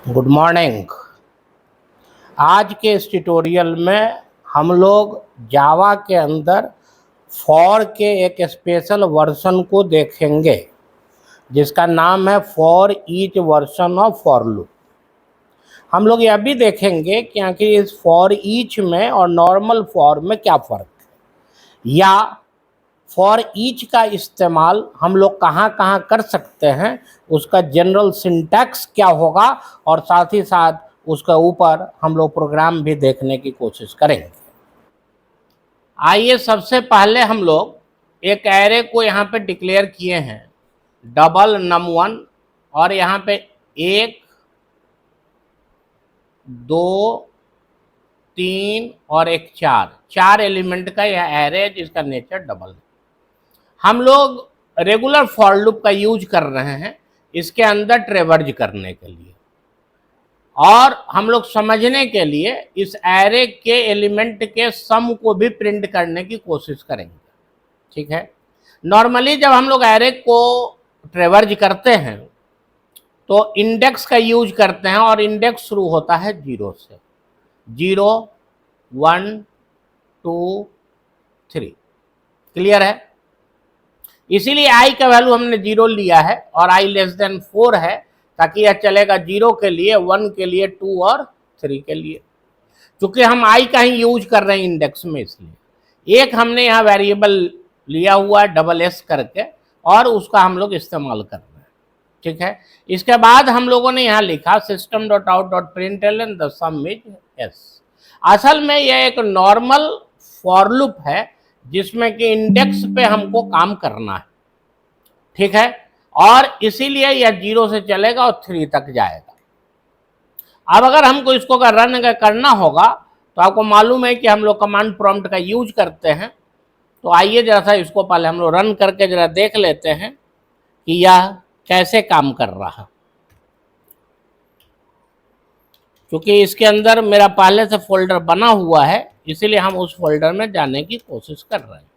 Good morning. आज के इस ट्यूटोरियल में हम लोग जावा के अंदर फॉर के एक स्पेशल वर्जन को देखेंगे जिसका नाम है for each version of for loop. हम लोग यह भी देखेंगे कि आखिर इस फॉर ईच में और नॉर्मल फॉर में क्या फ़र्क है, या फॉर ईच का इस्तेमाल हम लोग कहाँ कहाँ कर सकते हैं, उसका जनरल सिंटैक्स क्या होगा, और साथ ही साथ उसके ऊपर हम लोग प्रोग्राम भी देखने की कोशिश करेंगे। आइए सबसे पहले हम लोग एक एरे को यहाँ पे डिक्लेयर किए हैं डबल num1, और यहाँ पे 1, 2, 3 और एक 4 एलिमेंट का यह एरे है जिसका नेचर डबल है। हम लोग रेगुलर फॉर लूप का यूज कर रहे हैं इसके अंदर ट्रेवर्ज करने के लिए, और हम लोग समझने के लिए इस एरे के एलिमेंट के सम को भी प्रिंट करने की कोशिश करेंगे। ठीक है, नॉर्मली जब हम लोग एरे को ट्रेवर्ज करते हैं तो इंडेक्स का यूज करते हैं, और इंडेक्स शुरू होता है 0 से। 0, 1, 2, 3। क्लियर है? इसीलिए i का वैल्यू हमने 0 लिया है और i लेस देन 4 है, ताकि यह चलेगा 0 के लिए, 1 के लिए, 2 और 3 के लिए। चूंकि हम i का ही यूज कर रहे हैं इंडेक्स में, इसलिए एक हमने यहाँ वेरिएबल लिया हुआ है डबल s करके, और उसका हम लोग इस्तेमाल कर रहे हैं। ठीक है, इसके बाद हम लोगों ने यहाँ लिखा system.out.println the some is s। असल में यह एक नॉर्मल फॉर लूप है जिसमें कि इंडेक्स पे हमको काम करना है। ठीक है, और इसीलिए यह 0 से चलेगा और 3 तक जाएगा। अब अगर हमको इसको रन करना होगा तो आपको मालूम है कि हम लोग कमांड प्रॉम्प्ट का यूज करते हैं। तो आइए जरा सा इसको पहले हम लोग रन करके जरा देख लेते हैं कि यह कैसे काम कर रहा है। क्योंकि इसके अंदर मेरा पहले से फोल्डर बना हुआ है, इसीलिए हम उस फोल्डर में जाने की कोशिश कर रहे हैं।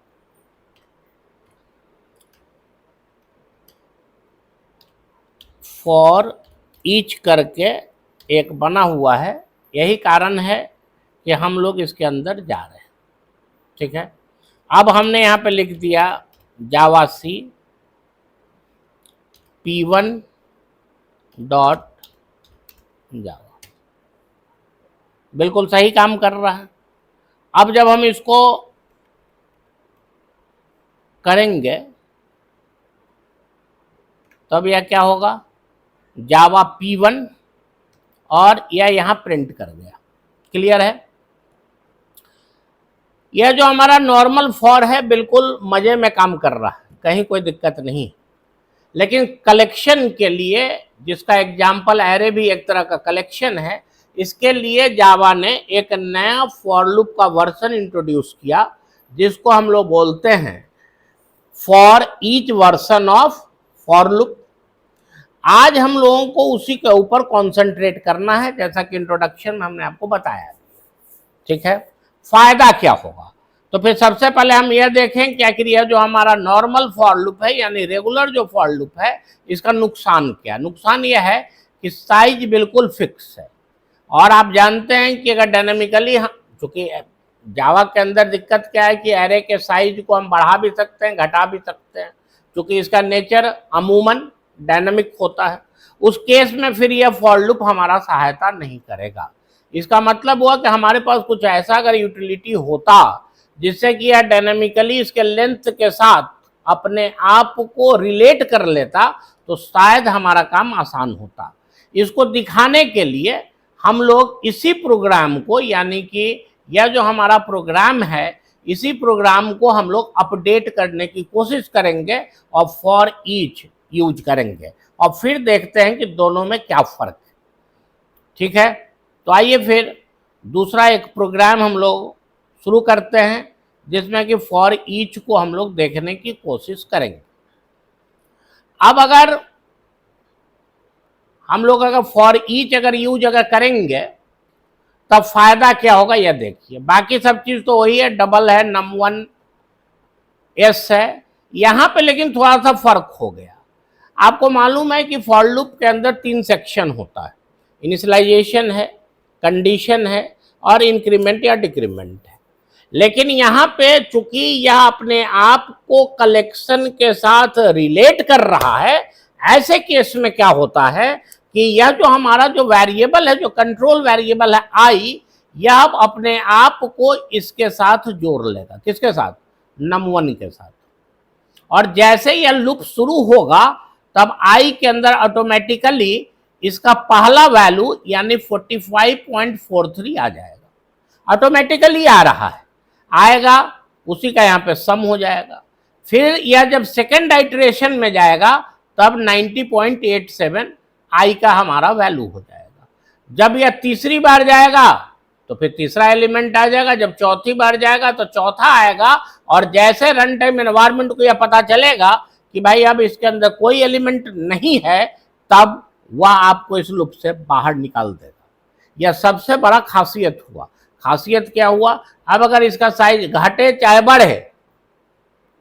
फॉर ईच करके एक बना हुआ है, यही कारण है कि हम लोग इसके अंदर जा रहे हैं। ठीक है, अब हमने यहाँ पे लिख दिया जावा सी p1 डॉट जावा, बिल्कुल सही काम कर रहा है। अब जब हम इसको करेंगे तब यह क्या होगा, जावा p1, और यह यहाँ प्रिंट कर गया। क्लियर है? यह जो हमारा नॉर्मल फॉर है बिल्कुल मजे में काम कर रहा है, कहीं कोई दिक्कत नहीं। लेकिन कलेक्शन के लिए, जिसका एग्जाम्पल एरे भी एक तरह का कलेक्शन है, इसके लिए जावा ने एक नया फॉर लूप का वर्जन इंट्रोड्यूस किया जिसको हम लोग बोलते हैं for each version of for loop. आज हम लोगों को उसी के ऊपर कॉन्सेंट्रेट करना है, जैसा कि इंट्रोडक्शन में हमने आपको बताया। ठीक है, फायदा क्या होगा? तो फिर सबसे पहले हम यह देखें कि आखिर यह जो हमारा नॉर्मल फॉर लूप है, यानी रेगुलर जो फॉर लूप है, इसका नुकसान क्या है। नुकसान यह है कि साइज बिल्कुल फिक्स है, और आप जानते हैं कि अगर डायनेमिकली, चूंकि जावा के अंदर दिक्कत क्या है कि एरे के साइज को हम बढ़ा भी सकते हैं, घटा भी सकते हैं, क्योंकि इसका नेचर अमूमन डायनामिक होता है। उस केस में फिर यह फॉर लूप हमारा सहायता नहीं करेगा। इसका मतलब हुआ कि हमारे पास कुछ ऐसा अगर यूटिलिटी होता जिससे कि यह डायनामिकली इसके लेंथ के साथ अपने आप को रिलेट कर लेता, तो शायद हमारा काम आसान होता। इसको दिखाने के लिए हम लोग इसी प्रोग्राम को, यानी कि यह जो हमारा प्रोग्राम है, इसी प्रोग्राम को हम लोग अपडेट करने की कोशिश करेंगे और फॉर ईच यूज करेंगे, और फिर देखते हैं कि दोनों में क्या फर्क है। ठीक है, तो आइए फिर दूसरा एक प्रोग्राम हम लोग शुरू करते हैं जिसमें कि फॉर ईच को हम लोग देखने की कोशिश करेंगे। अब अगर हम लोग फॉर ईच यूज करेंगे तब फायदा क्या होगा यह देखिए। बाकी सब चीज तो वही है, डबल है, num1 s है, यहां पे लेकिन थोड़ा सा फर्क हो गया। आपको मालूम है कि फॉर लूप के अंदर 3 सेक्शन होता है। इनिशियलाइजेशन है, कंडीशन है और इंक्रीमेंट या डिक्रीमेंट है। लेकिन यहाँ पे चूंकि यह अपने आप को कलेक्शन के साथ रिलेट कर रहा है, ऐसे केस में क्या होता है कि यह जो हमारा जो वेरिएबल है, जो कंट्रोल वेरिएबल है आई, यह अब अपने आप को इसके साथ जोड़ लेगा। किसके साथ? num1 के साथ। और जैसे यह लूप शुरू होगा तब आई के अंदर ऑटोमेटिकली इसका पहला वैल्यू यानी 45.43 आ जाएगा। ऑटोमेटिकली आ रहा है, आएगा, उसी का यहाँ पे सम हो जाएगा। फिर यह जब सेकेंड आइटरेशन में जाएगा तब 90.87 आई का हमारा वैल्यू हो जाएगा। जब यह तीसरी बार जाएगा तो फिर तीसरा एलिमेंट आ जाएगा, जब चौथी बार जाएगा तो चौथा आएगा। और जैसे रन टाइम एनवायरनमेंट को यह पता चलेगा कि भाई अब इसके अंदर कोई एलिमेंट नहीं है, तब वह आपको इस लूप से बाहर निकाल देगा। यह सबसे बड़ा खासियत हुआ। खासियत क्या हुआ? अब अगर इसका साइज घटे चाहे बढ़े,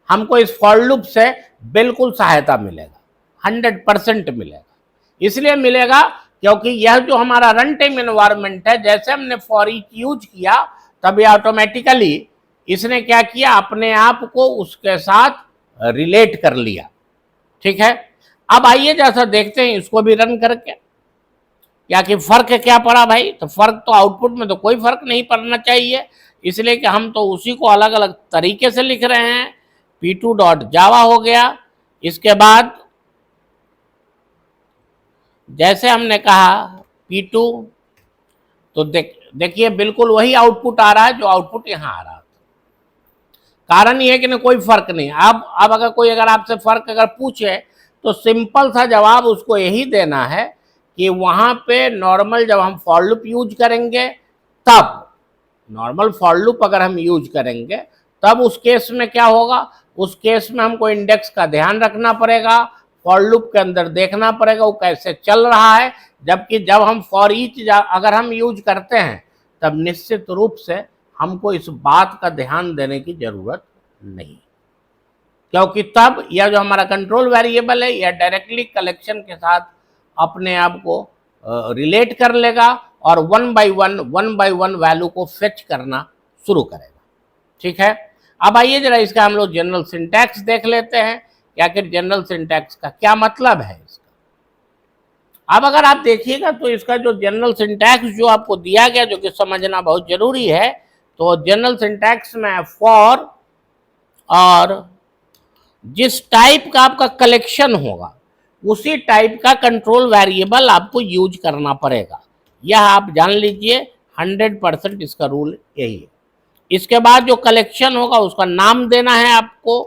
हमको इस फॉर लूप से बिल्कुल सहायता मिलेगा, 100% मिलेगा। इसलिए मिलेगा क्योंकि यह जो हमारा रन टाइम एनवायरनमेंट है, जैसे हमने फॉर ईच यूज किया तब यह ऑटोमेटिकली इसने क्या किया, अपने आप को उसके साथ रिलेट कर लिया। ठीक है, अब आइए जैसा देखते हैं इसको भी रन करके, या कि फर्क क्या पड़ा भाई। तो फर्क तो आउटपुट में तो कोई फर्क नहीं पड़ना चाहिए, इसलिए कि हम तो उसी को अलग अलग तरीके से लिख रहे हैं। p2.java हो गया। इसके बाद जैसे हमने कहा p2, तो देखिए बिल्कुल वही आउटपुट आ रहा है जो आउटपुट यहाँ आ रहा था। कारण ये है कि ना कोई फर्क नहीं। अब अगर कोई अगर आपसे फर्क अगर पूछे तो सिंपल सा जवाब उसको यही देना है कि वहाँ पे नॉर्मल जब हम फॉर लूप यूज करेंगे, तब नॉर्मल फॉर लूप अगर हम यूज करेंगे तब उस केस में क्या होगा, उस केस में हमको इंडेक्स का ध्यान रखना पड़ेगा, फॉर लूप के अंदर देखना पड़ेगा वो कैसे चल रहा है। जबकि जब हम फॉर ईच अगर हम यूज करते हैं तब निश्चित रूप से हमको इस बात का ध्यान देने की जरूरत नहीं, क्योंकि तब यह जो हमारा कंट्रोल वेरिएबल है यह डायरेक्टली कलेक्शन के साथ अपने आप को रिलेट कर लेगा और वन बाय वन वैल्यू को फेच करना शुरू करेगा। ठीक है, अब आइए जरा इसका हम लोग जनरल सिंटैक्स देख लेते हैं कि आखिर जनरल सिंटैक्स का क्या मतलब है इसका। अब अगर आप देखिएगा तो इसका जो जनरल सिंटैक्स जो आपको दिया गया, जो कि समझना बहुत जरूरी है, तो जनरल सिंटैक्स में फॉर और जिस टाइप का आपका कलेक्शन होगा उसी टाइप का कंट्रोल वेरिएबल आपको यूज करना पड़ेगा। यह आप जान लीजिए, 100% इसका रूल यही है। इसके बाद जो कलेक्शन होगा उसका नाम देना है आपको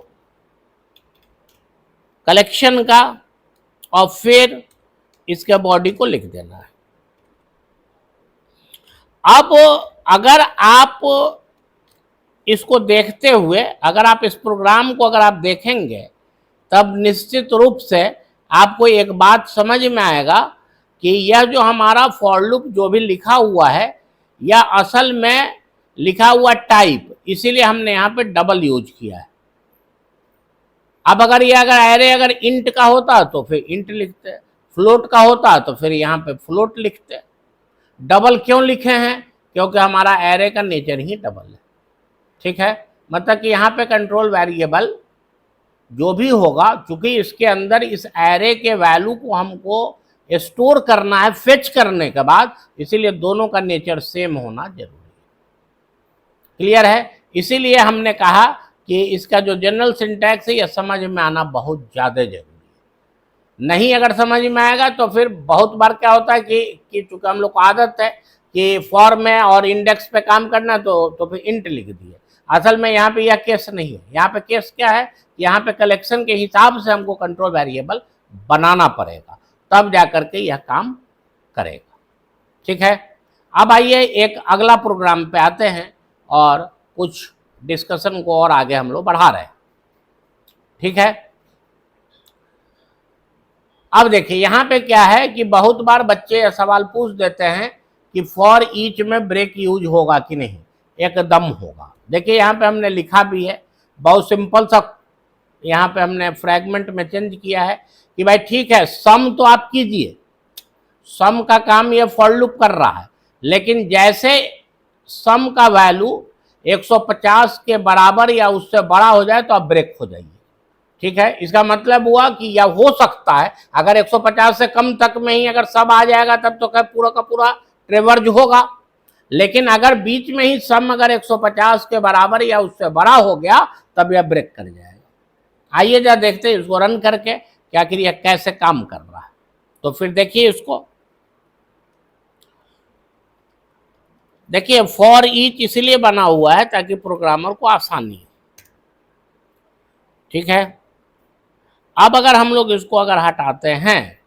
कलेक्शन का, और फिर इसके बॉडी को लिख देना है। अब अगर आप इसको देखते हुए अगर आप इस प्रोग्राम को अगर आप देखेंगे तब निश्चित रूप से आपको एक बात समझ में आएगा कि यह जो हमारा फॉर लूप जो भी लिखा हुआ है यह असल में लिखा हुआ टाइप, इसीलिए हमने यहाँ पे डबल यूज किया है। अब अगर ये अगर एरे अगर इंट का होता तो फिर इंट लिखते, फ्लोट का होता तो फिर यहाँ पे फ्लोट लिखते। डबल क्यों लिखे हैं? क्योंकि हमारा एरे का नेचर ही डबल है। ठीक है, मतलब कि यहाँ पे कंट्रोल वेरिएबल जो भी होगा, चूंकि इसके अंदर इस एरे के वैल्यू को हमको स्टोर करना है फेच करने के बाद, इसीलिए दोनों का नेचर सेम होना जरूरी है। क्लियर है? इसीलिए हमने कहा कि इसका जो जनरल सिंटैक्स है यह समझ में आना बहुत ज़्यादा जरूरी है। नहीं अगर समझ में आएगा तो फिर बहुत बार क्या होता है कि चूंकि हम लोग को आदत है कि फॉर में और इंडेक्स पे काम करना, तो फिर इंट लिख दिए। असल में यहाँ पे यह केस नहीं है। यहाँ पे केस क्या है, यहाँ पे कलेक्शन के हिसाब से हमको कंट्रोल वेरिएबल बनाना पड़ेगा, तब जा करके यह काम करेगा। ठीक है, अब आइए एक अगला प्रोग्राम पे आते हैं और कुछ डिस्कशन को और आगे हम लोग बढ़ा रहे हैं। ठीक है, अब देखिए यहाँ पे क्या है कि बहुत बार बच्चे सवाल पूछ देते हैं कि फॉर ईच में ब्रेक यूज होगा कि नहीं। एकदम होगा। देखिए यहाँ पे हमने लिखा भी है, बहुत सिंपल सा यहाँ पे हमने फ्रैगमेंट में चेंज किया है कि भाई ठीक है सम तो आप कीजिए, सम का काम ये फॉर लूप कर रहा है, लेकिन जैसे सम का वैल्यू 150 के बराबर या उससे बड़ा हो जाए तो आप ब्रेक हो जाइए। ठीक है, इसका मतलब हुआ कि यह हो सकता है अगर 150 से कम तक में ही अगर सब आ जाएगा तब तो क्या पूरा का पूरा ट्रेवर्ज होगा, लेकिन अगर बीच में ही सम अगर 150 के बराबर या उससे बड़ा हो गया तब यह ब्रेक कर जाएगा। आइए जरा देखते हैं इसको रन करके कि आखिर यह कैसे काम कर रहा है। तो फिर देखिए इसको, देखिए फॉर ईच इसलिए बना हुआ है ताकि प्रोग्रामर को आसानी हो। ठीक है, अब अगर हम लोग इसको अगर हटाते हैं,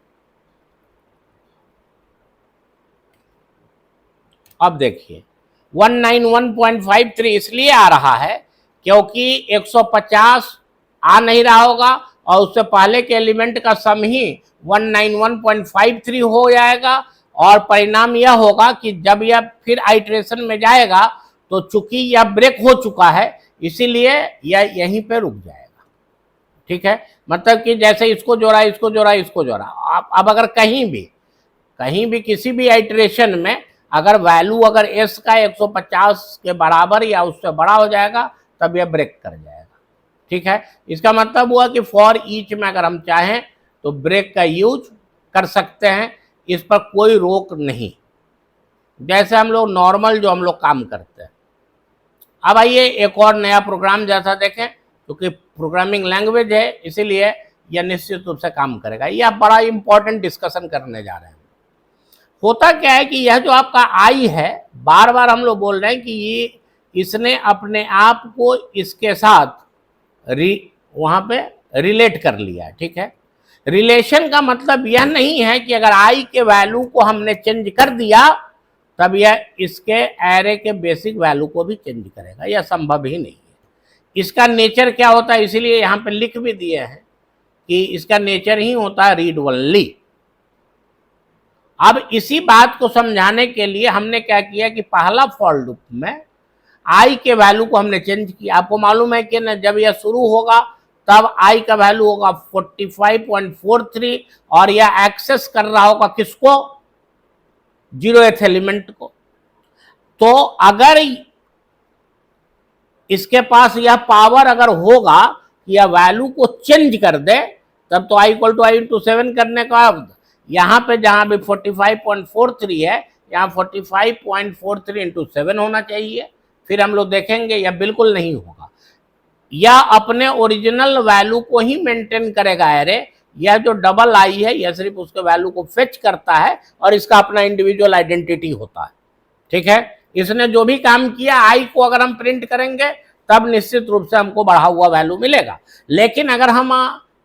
अब देखिए 191.53 इसलिए आ रहा है क्योंकि 150 आ नहीं रहा होगा और उससे पहले के एलिमेंट का सम ही 191.53 हो जाएगा, और परिणाम यह होगा कि जब यह फिर आइट्रेशन में जाएगा तो चूंकि यह ब्रेक हो चुका है इसीलिए यह यहीं पे रुक जाएगा। ठीक है, मतलब कि जैसे इसको जोड़ा इसको जोड़ा इसको जोड़ा, अब अगर कहीं भी किसी भी आइट्रेशन में अगर वैल्यू अगर एस का 150 के बराबर या उससे बड़ा हो जाएगा तब यह ब्रेक कर जाएगा। ठीक है, इसका मतलब हुआ कि फॉर ईच में अगर हम चाहें तो ब्रेक का यूज कर सकते हैं, इस पर कोई रोक नहीं, जैसे हम लोग नॉर्मल जो हम लोग काम करते हैं। अब आइए एक और नया प्रोग्राम जैसा देखें, क्योंकि प्रोग्रामिंग लैंग्वेज है इसीलिए यह निश्चित रूप से काम करेगा। यह बड़ा इंपॉर्टेंट डिस्कशन करने जा रहे हैं। होता क्या है कि यह जो आपका आई है, बार बार हम लोग बोल रहे हैं कि ये इसने अपने आप को इसके साथ वहां पे रिलेट कर लिया। ठीक है, रिलेशन का मतलब यह नहीं है कि अगर आई के वैल्यू को हमने चेंज कर दिया तब यह इसके एरे के बेसिक वैल्यू को भी चेंज करेगा, यह संभव ही नहीं है। इसका नेचर क्या होता है, इसीलिए यहाँ पे लिख भी दिए हैं कि इसका नेचर ही होता है रीड ओनली। अब इसी बात को समझाने के लिए हमने क्या किया कि पहला फॉर लूप में आई के वैल्यू को हमने चेंज किया। आपको मालूम है कि ना जब यह शुरू होगा तब आई का वैल्यू होगा 45.43 और यह एक्सेस कर रहा होगा किसको, 0th एलिमेंट को। तो अगर इसके पास यह पावर अगर होगा कि यह वैल्यू को चेंज कर दे तब तो i equal to i into 7 करने का यहाँ पे जहां भी 45.43 है यहाँ 45.43 इंटू 7 होना चाहिए। फिर हम लोग देखेंगे यह बिल्कुल नहीं होगा, यह अपने ओरिजिनल वैल्यू को ही मेंटेन करेगा एरे। यह जो डबल आई है यह सिर्फ उसके वैल्यू को फेच करता है और इसका अपना इंडिविजुअल आइडेंटिटी होता है। ठीक है, इसने जो भी काम किया आई को अगर हम प्रिंट करेंगे तब निश्चित रूप से हमको बढ़ा हुआ वैल्यू मिलेगा। लेकिन अगर हम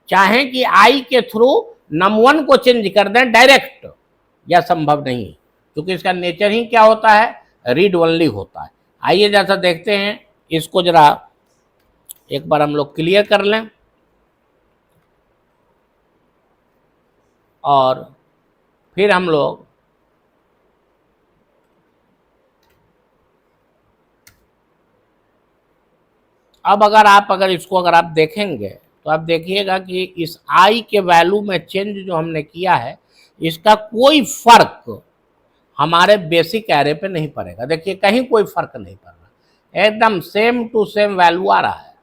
चाहें कि आई के थ्रू num1 को चेंज कर दें डायरेक्ट, यह संभव नहीं, क्योंकि इसका नेचर ही क्या होता है, रीड ओनली होता है। आइए जैसा देखते हैं इसको जरा एक बार हम लोग क्लियर कर लें और फिर हम लोग अब अगर इसको अगर आप देखेंगे तो आप देखिएगा कि इस आई के वैल्यू में चेंज जो हमने किया है इसका कोई फर्क हमारे बेसिक एरे पे नहीं पड़ेगा। देखिए कहीं कोई फर्क नहीं पड़ रहा, एकदम सेम टू सेम वैल्यू आ रहा है,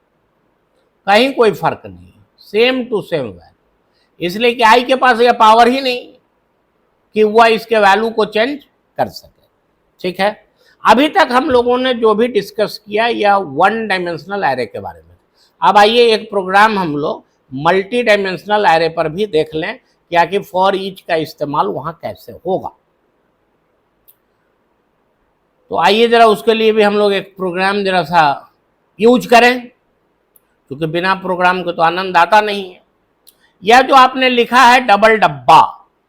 कहीं कोई फर्क नहीं, सेम टू सेम वैल्यू। इसलिए कि आई के पास यह पावर ही नहीं कि वह इसके वैल्यू को चेंज कर सके। ठीक है, अभी तक हम लोगों ने जो भी डिस्कस किया यह 1 डायमेंशनल एरे के बारे में। अब आइए एक प्रोग्राम हम लोग मल्टी डायमेंशनल एरे पर भी देख लें कि आखिर फॉर ईच का इस्तेमाल वहां कैसे होगा। तो आइए जरा उसके लिए भी हम लोग एक प्रोग्राम जरा सा यूज करें, क्योंकि बिना प्रोग्राम के तो आनंद आता नहीं है। यह जो आपने लिखा है डबल डब्बा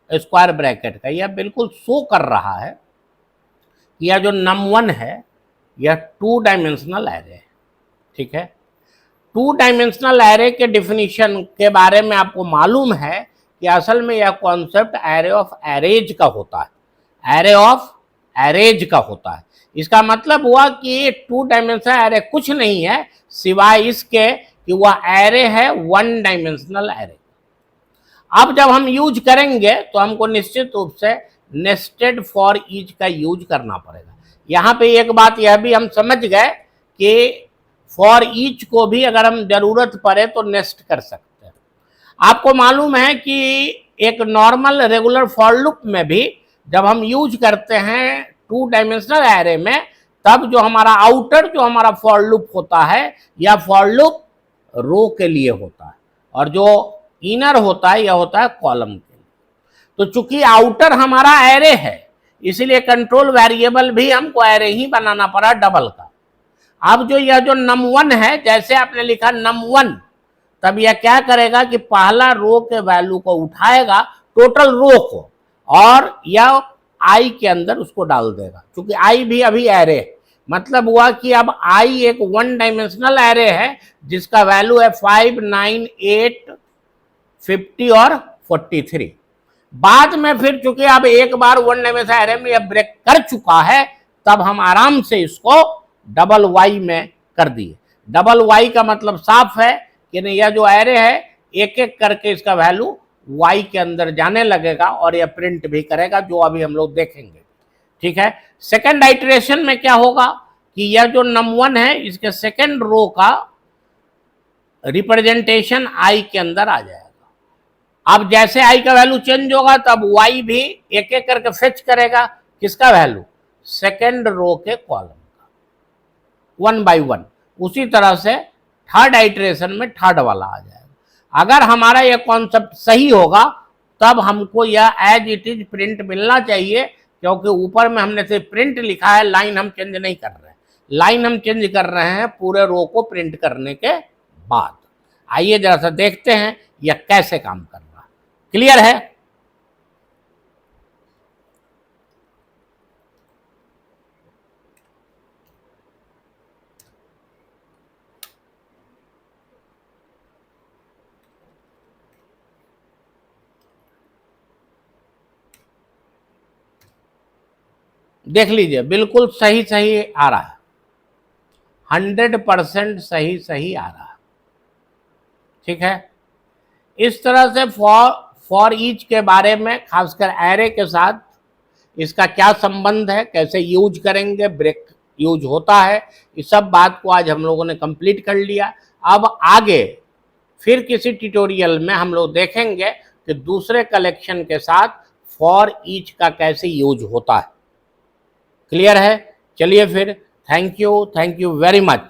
स्क्वायर ब्रैकेट का, यह बिल्कुल शो कर रहा है यह जो num1 है यह 2 डायमेंशनल एरे है। ठीक है, 2 डायमेंशनल एरे के डिफिनीशन के बारे में आपको मालूम है कि असल में यह कॉन्सेप्ट एरे ऑफ एरेज का होता है, एरे ऑफ एरेज का होता है। इसका मतलब हुआ कि 2 डायमेंशनल एरे कुछ नहीं है सिवाय इसके कि वह एरे है 1 डायमेंशनल एरे। अब जब हम यूज करेंगे तो हमको निश्चित रूप से नेस्टेड फॉर ईच का यूज करना पड़ेगा। यहाँ पे एक बात यह भी हम समझ गए कि फॉर ईच को भी अगर हम जरूरत पड़े तो नेस्ट कर सकते हैं। आपको मालूम है कि एक नॉर्मल रेगुलर फॉर लूप में भी जब हम यूज करते हैं 2 डायमेंशनल एरे में, तब जो हमारा आउटर जो हमारा फॉर लूप होता है या फॉर लूप रो के लिए होता है, और जो इनर होता है यह होता है कॉलम के लिए। तो चूंकि आउटर हमारा एरे है, इसलिए कंट्रोल वेरिएबल भी हमको एरे ही बनाना पड़ा डबल का। अब जो यह जो num1 है, जैसे आपने लिखा num1, तब यह क्या करेगा कि पहला रो के वैल्यू को उठाएगा, टोटल रो को, और यह आई के अंदर उसको डाल देगा। क्योंकि आई भी अभी एरे है, मतलब हुआ कि अब आई एक 1 डायमेंशनल एरे है जिसका वैल्यू है 5, 9, 8, 50 और 43। बाद में फिर चूंकि अब एक बार 1 डायमेंशनल एरे में यह ब्रेक कर चुका है, तब हम आराम से इसको डबल वाई में कर दिए। डबल वाई का मतलब साफ है कि नहीं, यह जो एरे है एक एक करके इसका वैल्यू वाई के अंदर जाने लगेगा और यह प्रिंट भी करेगा, जो अभी हम लोग देखेंगे। ठीक है, सेकंड आइटरेशन में क्या होगा कि यह जो num1 है इसके सेकंड रो का रिप्रेजेंटेशन आई के अंदर आ जाएगा। अब जैसे आई का वैल्यू चेंज होगा तब वाई भी एक एक करके फेच करेगा किसका वैल्यू, सेकंड रो के कॉलम का, 1 by 1। उसी तरह से थर्ड आइटरेशन में थर्ड वाला आ जाएगा। अगर हमारा यह कॉन्सेप्ट सही होगा तब हमको यह एज इट इज प्रिंट मिलना चाहिए, क्योंकि ऊपर में हमने सिर्फ प्रिंट लिखा है, लाइन हम चेंज नहीं कर रहे हैं। लाइन हम चेंज कर रहे हैं पूरे रो को प्रिंट करने के बाद। आइए जरा सा देखते हैं यह कैसे काम कर रहा है। क्लियर है? देख लीजिए, बिल्कुल सही सही आ रहा है, 100% सही सही आ रहा है। ठीक है, इस तरह से फॉर ईच के बारे में, खासकर एरे के साथ इसका क्या संबंध है, कैसे यूज करेंगे, ब्रेक यूज होता है, इस सब बात को आज हम लोगों ने कंप्लीट कर लिया। अब आगे फिर किसी ट्यूटोरियल में हम लोग देखेंगे कि दूसरे कलेक्शन के साथ फॉर ईच का कैसे यूज होता है। क्लियर है? चलिए फिर, थैंक यू वेरी मच।